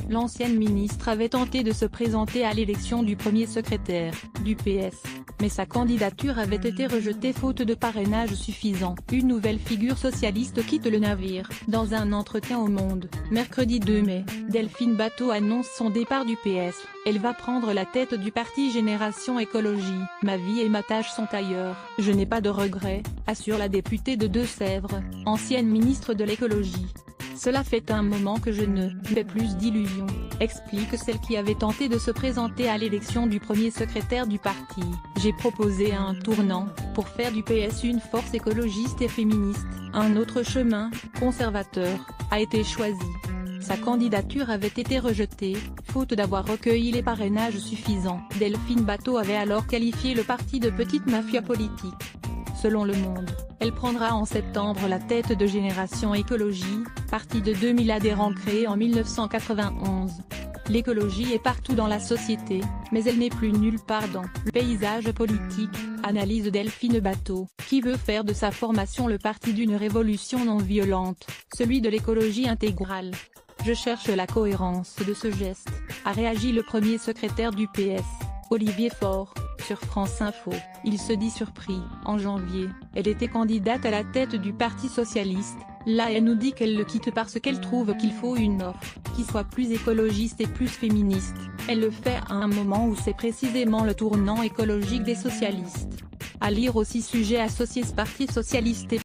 l'ancienne ministre avait tenté de se présenter à l'élection du premier secrétaire du PS, mais sa candidature avait été rejetée faute de parrainage suffisant. Une nouvelle figure socialiste quitte le navire. Dans un entretien au Monde, mercredi 2 mai, Delphine Batho annonce son départ du PS. Elle va prendre la tête du parti Génération Écologie. « Ma vie et ma tâche sont ailleurs. Je n'ai pas de regrets », assure la députée de Deux-Sèvres, ancienne ministre de l'écologie. Cela fait un moment que je ne fais plus d'illusions, explique celle qui avait tenté de se présenter à l'élection du premier secrétaire du parti. J'ai proposé un tournant, pour faire du PS une force écologiste et féministe. Un autre chemin, conservateur, a été choisi. Sa candidature avait été rejetée, faute d'avoir recueilli les parrainages suffisants. Delphine Batho avait alors qualifié le parti de petite mafia politique. Selon Le Monde, elle prendra en septembre la tête de Génération Écologie, parti de 2000 adhérents créé en 1991. L'écologie est partout dans la société, mais elle n'est plus nulle part dans le paysage politique, analyse Delphine Batho, qui veut faire de sa formation le parti d'une révolution non violente, celui de l'écologie intégrale. Je cherche la cohérence de ce geste, a réagi le premier secrétaire du PS, Olivier Faure, sur France Info. Il se dit surpris. En janvier, elle était candidate à la tête du Parti Socialiste. Là elle nous dit qu'elle le quitte parce qu'elle trouve qu'il faut une offre qui soit plus écologiste et plus féministe. Elle le fait à un moment où c'est précisément le tournant écologique des socialistes. À lire aussi sujet associé Parti Socialiste et